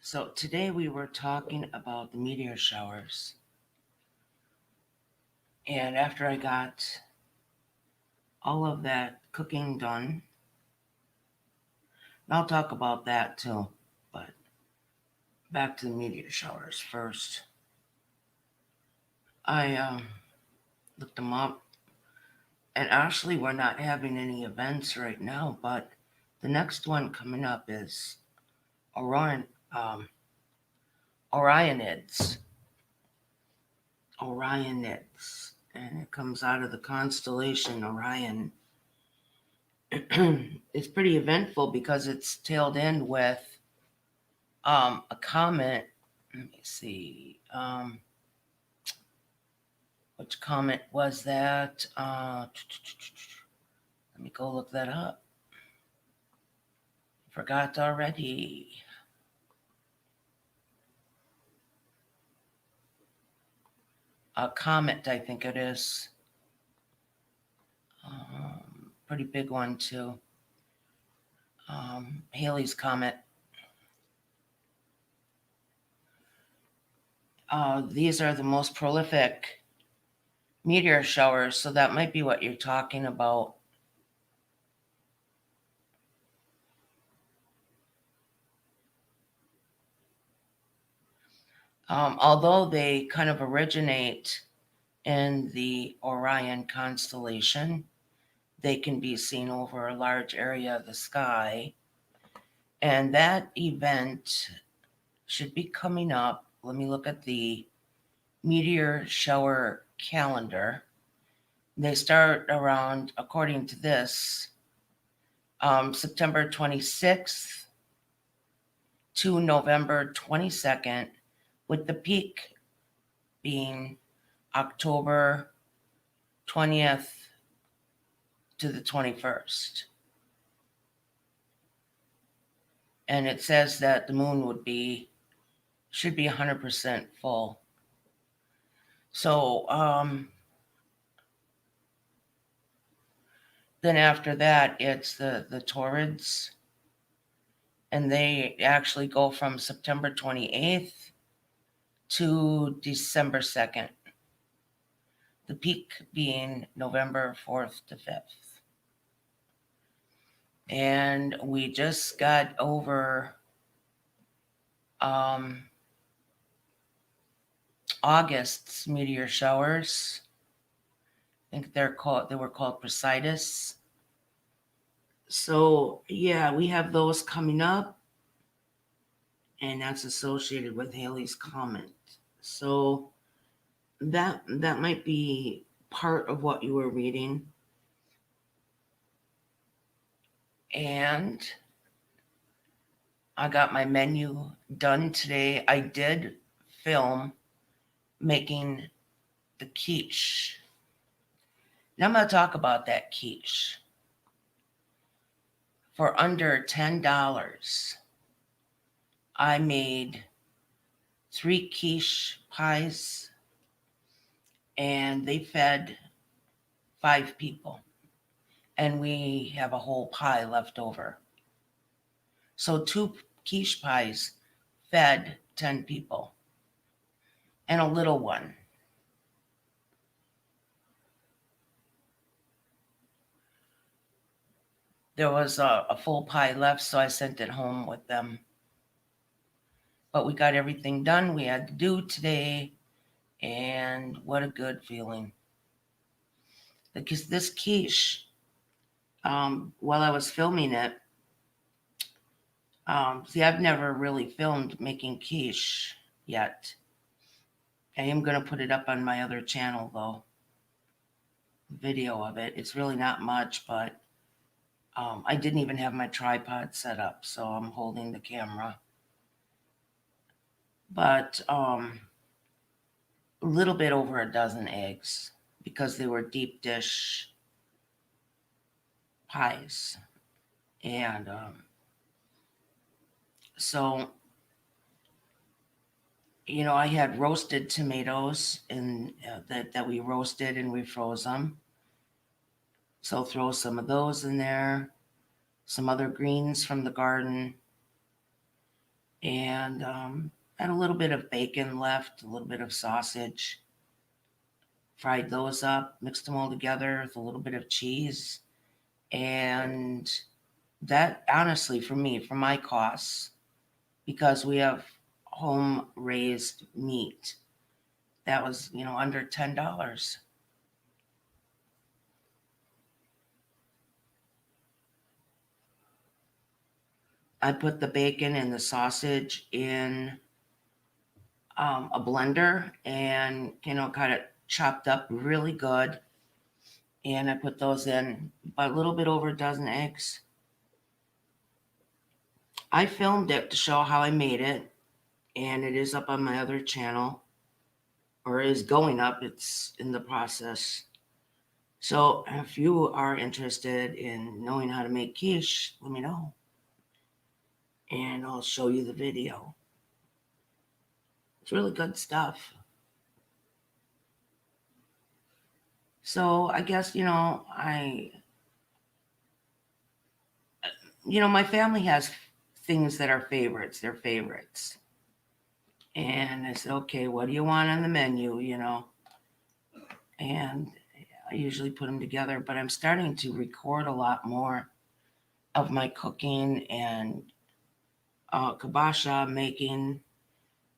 So today we were talking about the meteor showers. And after I got all of that cooking done, I'll talk about that too. But back to the meteor showers first. I looked them up, and actually, we're not having any events right now, but the next one coming up is Orion, um, Orionids. Orionids. And it comes out of the constellation Orion. It's pretty eventful because it's tailed in with a comet. Let me see. Which comet was that? Let me go look that up. Forgot already. A comet, I think it is. Pretty big one too. Halley's Comet. These are the most prolific meteor showers, so that might be what you're talking about. Although they kind of originate in the Orion constellation, they can be seen over a large area of the sky. And that event should be coming up. Let me look at the meteor shower calendar. They start around, according to this, September 26th to November 22nd, with the peak being October 20th to the 21st. And it says that the moon should be 100% full. So then after that, it's the Taurids, and they actually go from September 28th to December 2nd. The peak being November 4th to 5th. And we just got over August's meteor showers. I think they were called Prasidus. So yeah, we have those coming up, and that's associated with Halley's Comet. So that might be part of what you were reading. And I got my menu done today. I did film making the quiche. Now I'm going to talk about that quiche. For under $10, I made 3 quiche pies, and they fed 5 people. And we have a whole pie left over. So 2 quiche pies fed 10 people, and a little one. There was a full pie left, so I sent it home with them. But we got everything done we had to do today, and what a good feeling. Because this quiche, while I was filming it, see, I've never really filmed making quiche yet. I am going to put it up on my other channel, though. Video of it. It's really not much, but I didn't even have my tripod set up, so I'm holding the camera. But a little bit over a dozen eggs, because they were deep dish pies. And so, I had roasted tomatoes that we roasted and we froze them. So throw some of those in there, some other greens from the garden. And had a little bit of bacon left, a little bit of sausage. Fried those up, mixed them all together with a little bit of cheese. And that, honestly, for me, for my costs, because we have home raised meat, that was, under $10. I put the bacon and the sausage in a blender and, got it chopped up really good. And I put those in about a little bit over a dozen eggs. I filmed it to show how I made it, and it is up on my other channel, or is going up. It's in the process. So if you are interested in knowing how to make quiche, let me know, and I'll show you the video. It's really good stuff. So I guess, my family has things that are favorites. They're favorites. And I said, okay, what do you want on the menu, And I usually put them together, but I'm starting to record a lot more of my cooking and kibasha making,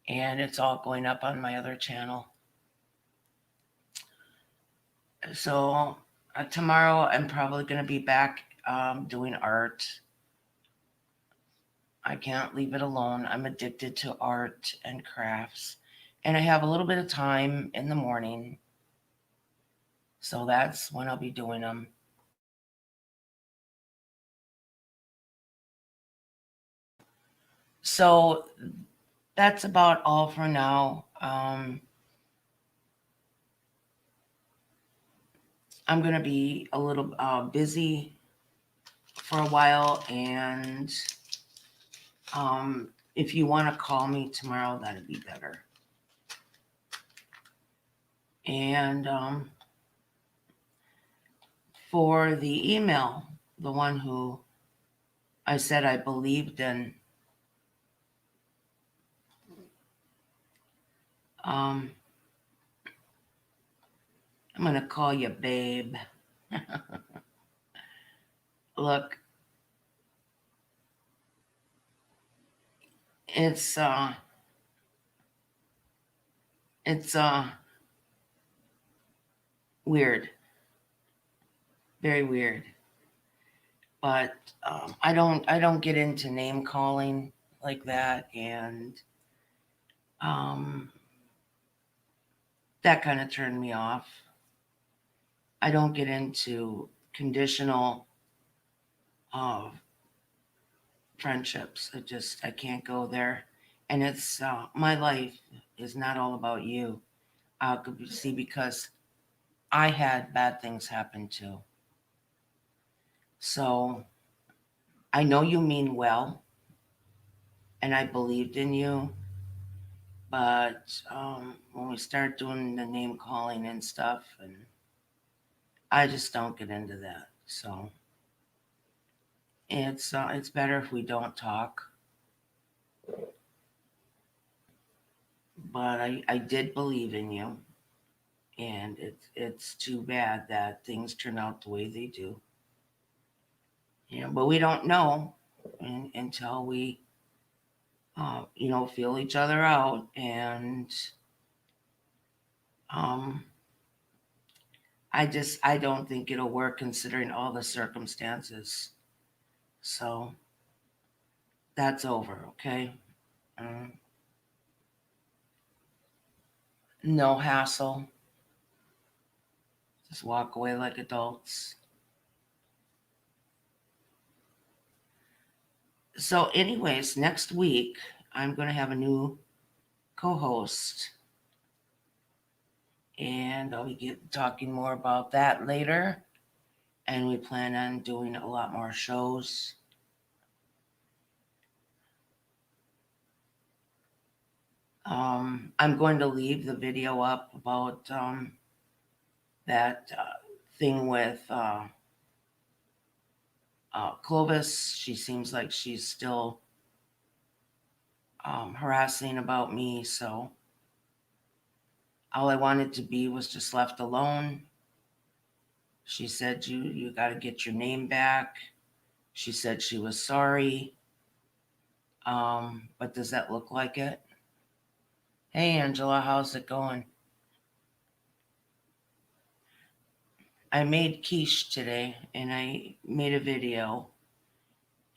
and it's all going up on my other channel. So tomorrow I'm probably going to be back doing art. I can't leave it alone. I'm addicted to art and crafts. And I have a little bit of time in the morning. So that's when I'll be doing them. So that's about all for now. I'm going to be a little busy for a while. And if you want to call me tomorrow, that'd be better. And for the email, the one who I said I believed in, I'm going to call you babe. Look, it's weird, very weird. But I don't get into name calling like that, and um, that kind of turned me off. I don't get into conditional uh, friendships. I can't go there, and it's my life is not all about you. Could see because I had bad things happen too. So I know you mean well, and I believed in you. But when we start doing the name calling and stuff, and I just don't get into that. So it's better if we don't talk. But I did believe in you, and it's too bad that things turn out the way they do. But we don't know until we feel each other out, and um, I don't think it'll work considering all the circumstances. So that's over, okay? Um, no hassle. Just walk away like adults. So, anyways, next week I'm going to have a new co-host, and I'll be talking more about that later. And we plan on doing a lot more shows. I'm going to leave the video up about that thing with Clovis. She seems like she's still harassing about me. So all I wanted to be was just left alone. She said, you got to get your name back. She said she was sorry. But does that look like it? Hey, Angela, how's it going? I made quiche today and I made a video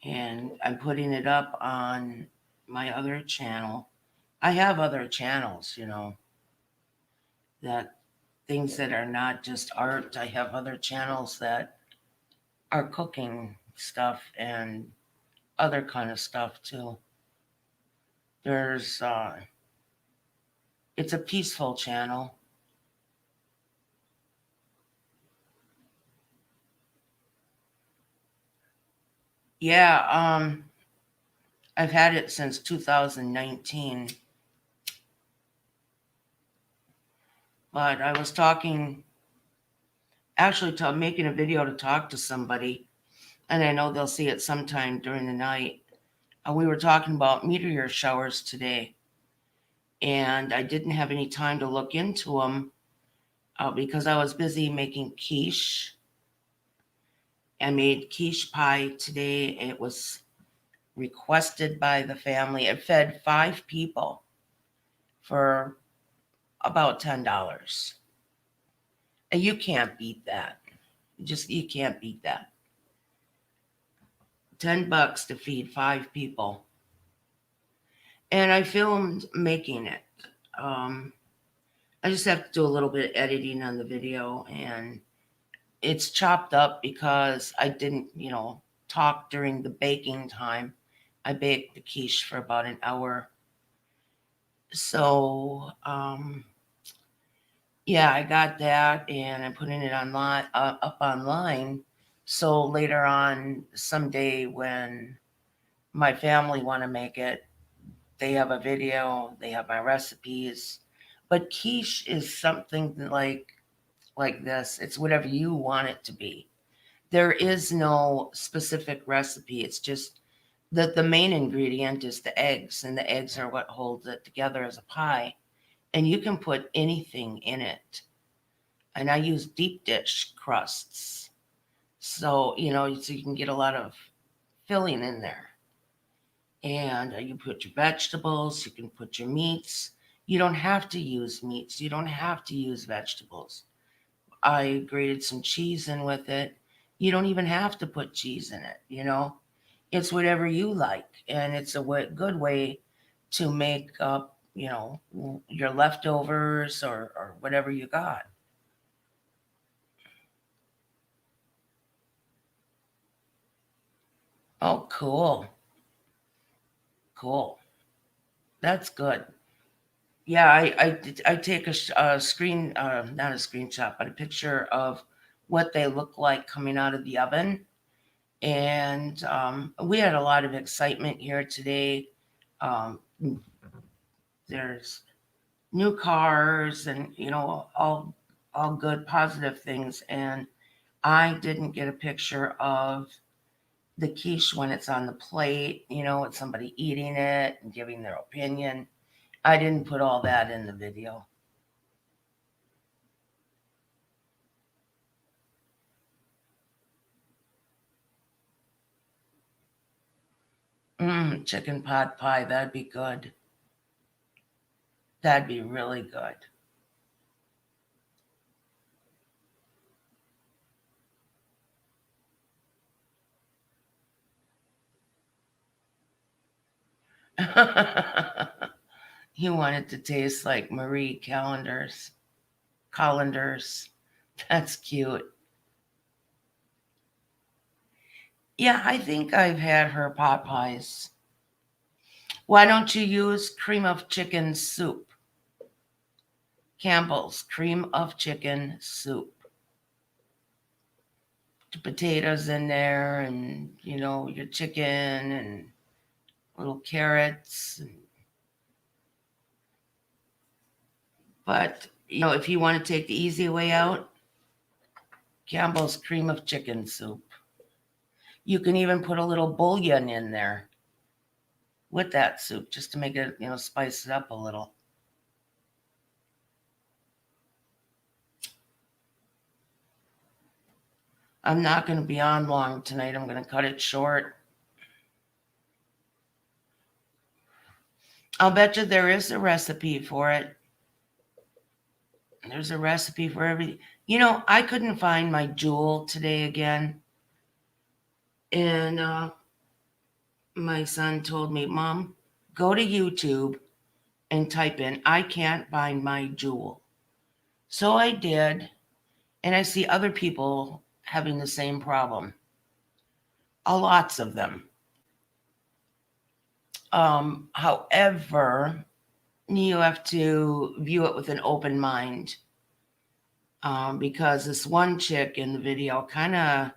and I'm putting it up on my other channel. I have other channels, that things that are not just art. I have other channels that are cooking stuff and other kind of stuff too. There's it's a peaceful channel. Yeah, I've had it since 2019. But I was making a video to talk to somebody, and I know they'll see it sometime during the night. We were talking about meteor showers today, and I didn't have any time to look into them because I was busy making quiche. I made quiche pie today. It was requested by the family. It fed 5 people for about $10. And you can't beat that. You can't beat that. $10 to feed 5 people. And I filmed making it. Um, I just have to do a little bit of editing on the video, and it's chopped up because I didn't, talk during the baking time. I baked the quiche for about an hour. So, yeah, I got that, and I'm putting it up online. So later on, someday when my family want to make it, they have a video, they have my recipes. But quiche is something like this. It's whatever you want it to be. There is no specific recipe. It's just that the main ingredient is the eggs, and the eggs are what holds it together as a pie. And you can put anything in it. And I use deep dish crusts. So, so you can get a lot of filling in there. And you put your vegetables, you can put your meats. You don't have to use meats, you don't have to use vegetables. I grated some cheese in with it. You don't even have to put cheese in it. It's whatever you like. And it's a good way to make up, your leftovers or whatever you got. Oh, cool. Cool. That's good. Yeah, I take a screen, not a screenshot, but a picture of what they look like coming out of the oven. And we had a lot of excitement here today. Um, there's new cars and all good positive things. And I didn't get a picture of the quiche when it's on the plate, with somebody eating it and giving their opinion. I didn't put all that in the video. Chicken pot pie, that'd be good. That'd be really good. You want it to taste like Marie Callender's. That's cute. Yeah, I think I've had her pot pies. Why don't you use cream of chicken soup? Campbell's cream of chicken soup. The potatoes in there and, your chicken and little carrots. But, if you want to take the easy way out, Campbell's cream of chicken soup. You can even put a little bouillon in there. with that soup just to make it, spice it up a little. I'm not going to be on long tonight. I'm going to cut it short. I'll bet you there is a recipe for it. There's a recipe for everything. I couldn't find my jewel today again. And my son told me, Mom, go to YouTube and type in, I can't find my jewel. So I did. And I see other people having the same problem. Lots of them. However, you have to view it with an open mind. Because this one chick in the video kind of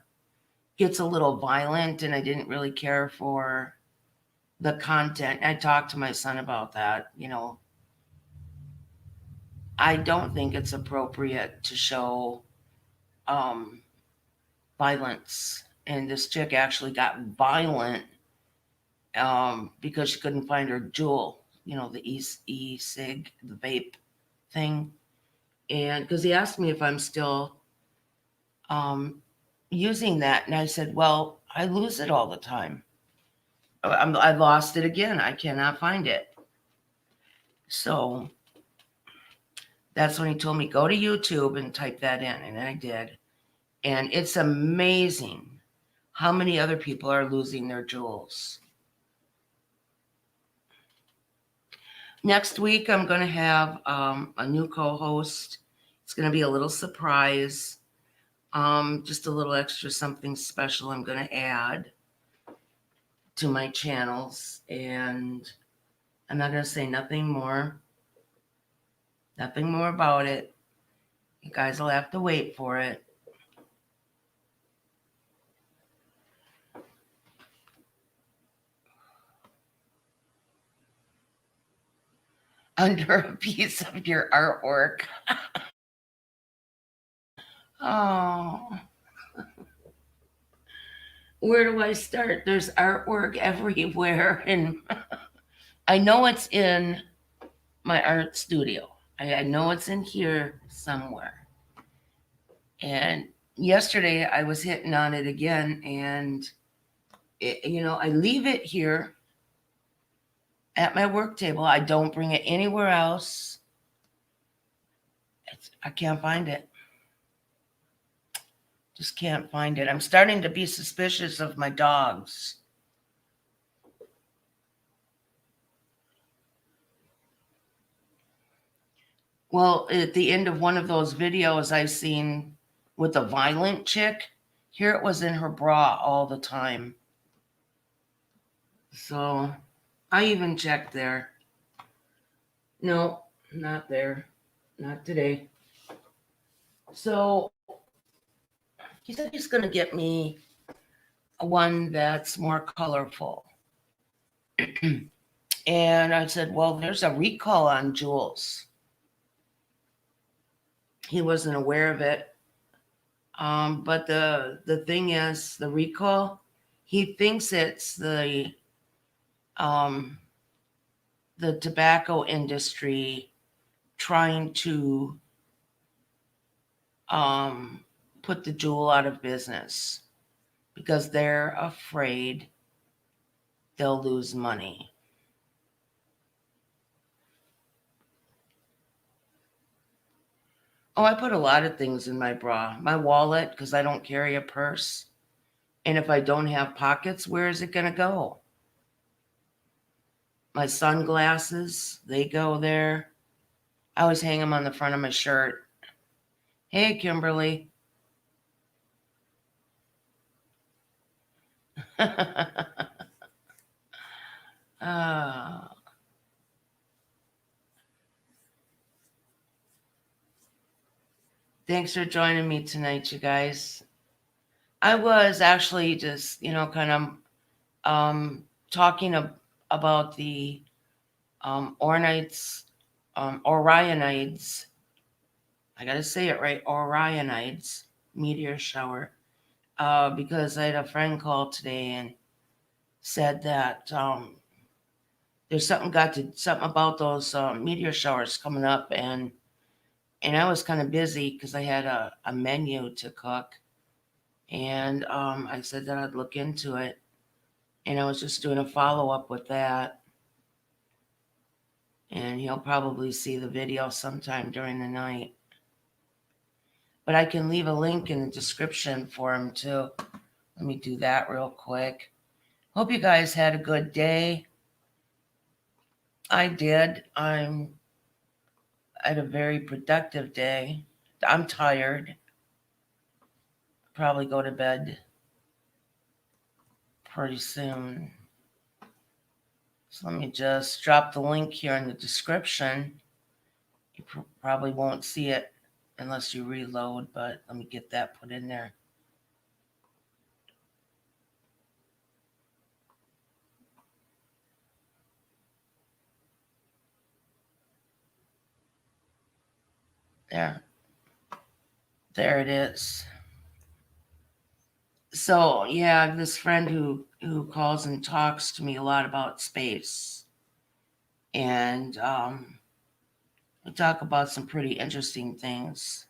gets a little violent, and I didn't really care for the content. I talked to my son about that. I don't think it's appropriate to show violence. And this chick actually got violent because she couldn't find her jewel, the e-cig, the vape thing. And because he asked me if I'm still using that. And I said, well, I lose it all the time. I lost it again. I cannot find it. So that's when he told me, go to YouTube and type that in. And I did. And it's amazing how many other people are losing their jewels. Next week, I'm going to have a new co-host. It's going to be a little surprise. Just a little extra something special I'm going to add to my channels. And I'm not going to say nothing more. Nothing more about it. You guys will have to wait for it. Under a piece of your artwork. Oh. Where do I start? There's artwork everywhere. And I know it's in my art studio. I know it's in here somewhere. And yesterday I was hitting on it again, and I leave it here at my work table. I don't bring it anywhere else. I can't find it. Just can't find it. I'm starting to be suspicious of my dogs. Well, at the end of one of those videos I seen with a violent chick, here it was in her bra all the time. So I even checked there. No, not there. Not today. So he said he's going to get me one that's more colorful. And I said, well, there's a recall on jewels. He wasn't aware of it. But the thing is, the recall, he thinks it's the tobacco industry trying to put the jewel out of business because they're afraid they'll lose money. Oh, I put a lot of things in my bra. My wallet, because I don't carry a purse. And if I don't have pockets, where is it going to go? My sunglasses, they go there. I always hang them on the front of my shirt. Hey, Kimberly. Thanks for joining me tonight, you guys. I was actually just, kind of talking about the Orionids, Orionids. I got to say it right, Orionids meteor shower. Because I had a friend call today and said that there's something about those meteor showers coming up, and I was kind of busy because I had a menu to cook, and I said that I'd look into it, and I was just doing a follow up with that, and he'll probably see the video sometime during the night. But I can leave a link in the description for him too. Let me do that real quick. Hope you guys had a good day. I did. I had a very productive day. I'm tired. Probably go to bed pretty soon. So let me just drop the link here in the description. You probably won't see it unless you reload, but let me get that put in there. There it is. So yeah, this friend who calls and talks to me a lot about space, and we talk about some pretty interesting things.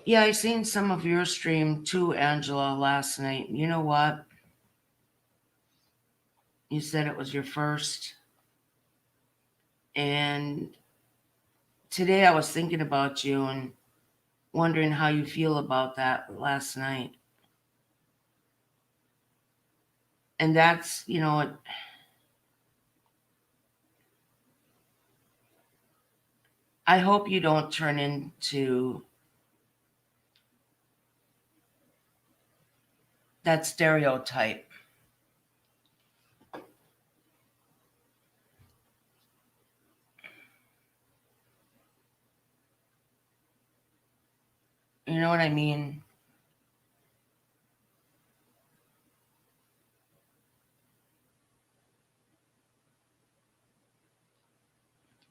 Yeah, I seen some of your stream too, Angela, last night. You know what? You said it was your first, and today I was thinking about you and wondering how you feel about that last night. And that's, I hope you don't turn into that stereotype. You know what I mean?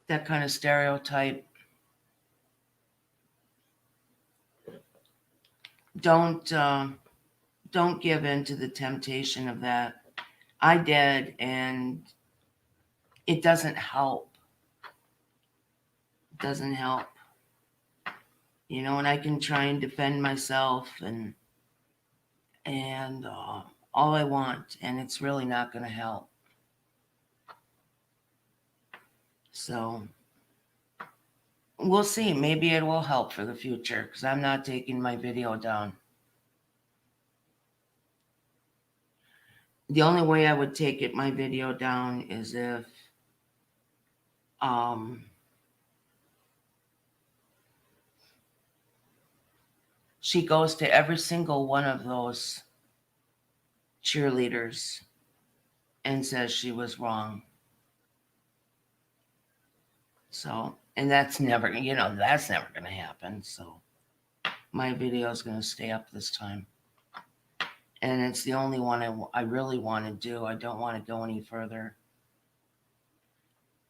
That kind of stereotype. Don't don't give in to the temptation of that. I did, and it doesn't help. It doesn't help. And I can try and defend myself and all I want, and it's really not going to help. So we'll see. Maybe it will help for the future because I'm not taking my video down. The only way I would take my video down is if um, she goes to every single one of those cheerleaders and says she was wrong. So, and that's never going to happen. So my video is going to stay up this time. And it's the only one I really want to do. I don't want to go any further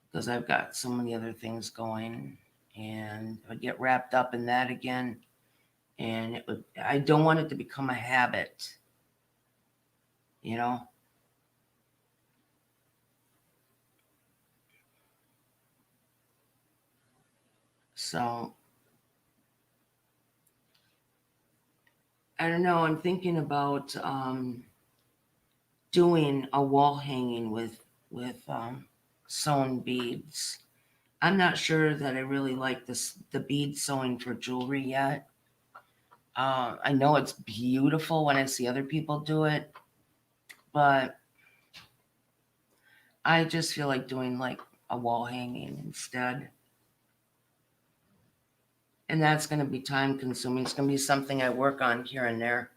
because I've got so many other things going, and I get wrapped up in that again. And I don't want it to become a habit, you know? So I don't know. I'm thinking about doing a wall hanging with sewn beads. I'm not sure that I really like the bead sewing for jewelry yet. I know it's beautiful when I see other people do it, but I just feel like doing like a wall hanging instead. And that's going to be time consuming. It's going to be something I work on here and there.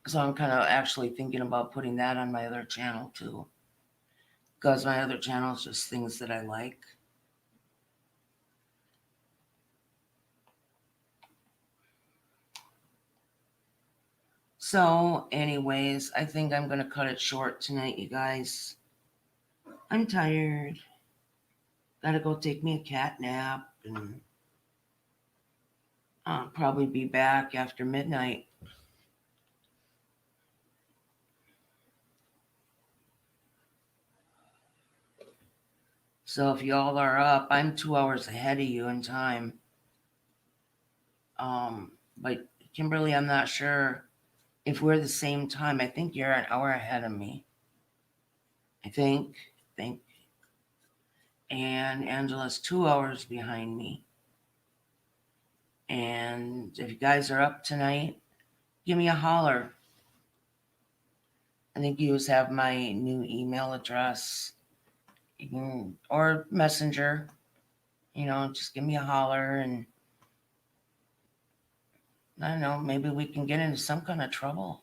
So I'm kind of actually thinking about putting that on my other channel too. Because my other channel is just things that I like. So, anyways, I think I'm going to cut it short tonight, you guys. I'm tired. Gotta go take me a cat nap, and I'll probably be back after midnight. So if y'all are up, I'm 2 hours ahead of you in time. But Kimberly, I'm not sure if we're the same time. I think you're an hour ahead of me. I think. And Angela's 2 hours behind me. And if you guys are up tonight, give me a holler. I think you just have my new email address. You can, or messenger, just give me a holler, and I don't know, maybe we can get into some kind of trouble.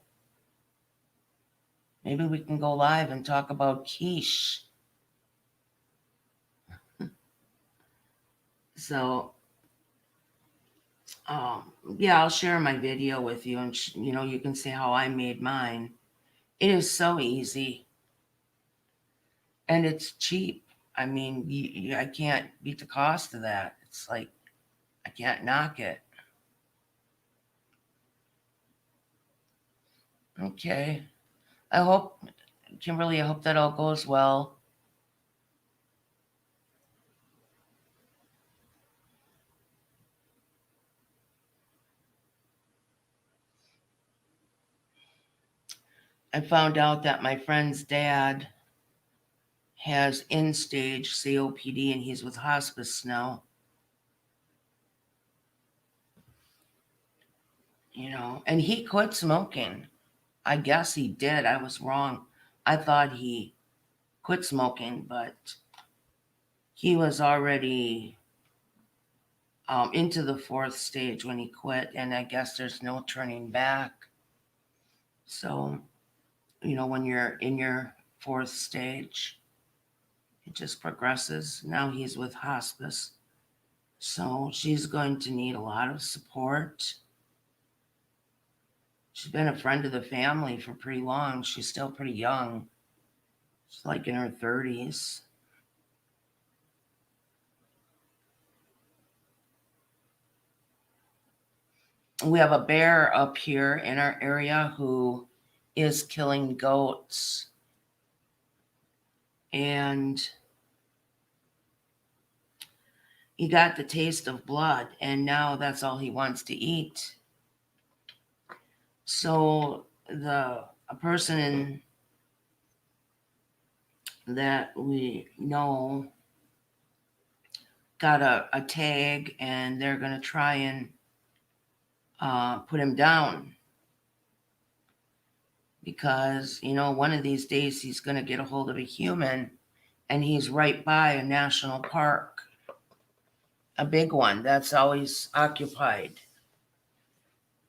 Maybe we can go live and talk about quiche. So, yeah, I'll share my video with you, and you can see how I made mine. It is so easy, and it's cheap. I mean, I can't beat the cost of that. It's like I can't knock it. Okay, I hope, Kimberly, I hope that all goes well. I found out that my friend's dad has end stage COPD, and he's with hospice now. And he quit smoking. I guess he did. I was wrong. I thought he quit smoking, but he was already into the fourth stage when he quit, and I guess there's no turning back. So, when you're in your fourth stage, it just progresses. Now he's with hospice. So she's going to need a lot of support. She's been a friend of the family for pretty long. She's still pretty young. She's like in her 30s. We have a bear up here in our area who is killing goats. And he got the taste of blood, and now that's all he wants to eat. So a person that we know got a tag, and they're going to try and put him down, because one of these days he's going to get a hold of a human, and he's right by a national park, a big one that's always occupied.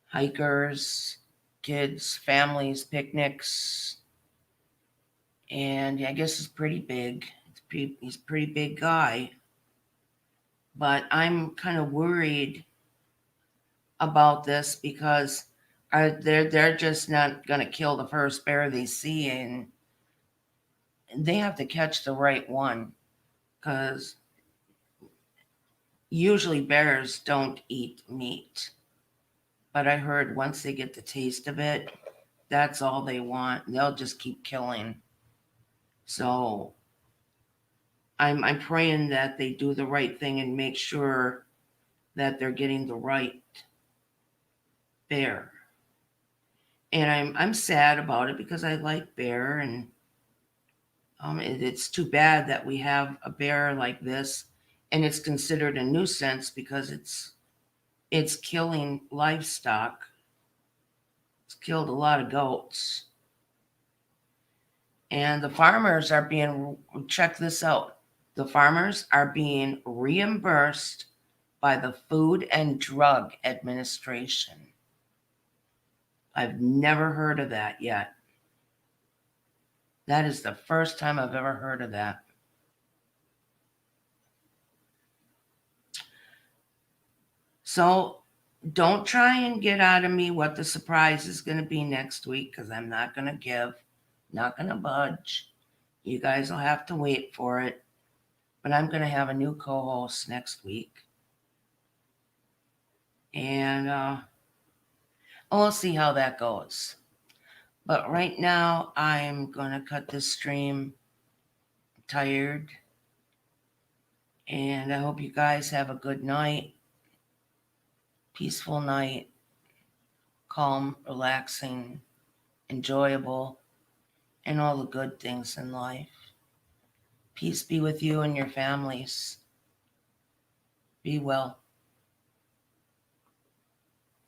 Hikers, kids, families, picnics, and I guess he's pretty big. He's a pretty big guy, but I'm kind of worried about this because they're just not going to kill the first bear they see, and they have to catch the right one, because usually bears don't eat meat. But I heard once they get the taste of it, that's all they want. They'll just keep killing. So I'm praying that they do the right thing and make sure that they're getting the right bear. And I'm sad about it because I like bear, and it's too bad that we have a bear like this, and it's considered a nuisance because it's killing livestock. It's killed a lot of goats. And the farmers are being, check this out, the farmers are being reimbursed by the Food and Drug Administration. I've never heard of that yet. That is the first time I've ever heard of that. So Don't try and get out of me what the surprise is going to be next week, because I'm not going to give, not going to budge. You guys will have to wait for it. But I'm going to have a new co-host next week. And we'll see how that goes. But right now, I'm going to cut this stream. I'm tired. And I hope you guys have a good night. Peaceful night. Calm, relaxing, enjoyable, and all the good things in life. Peace be with you and your families. Be well.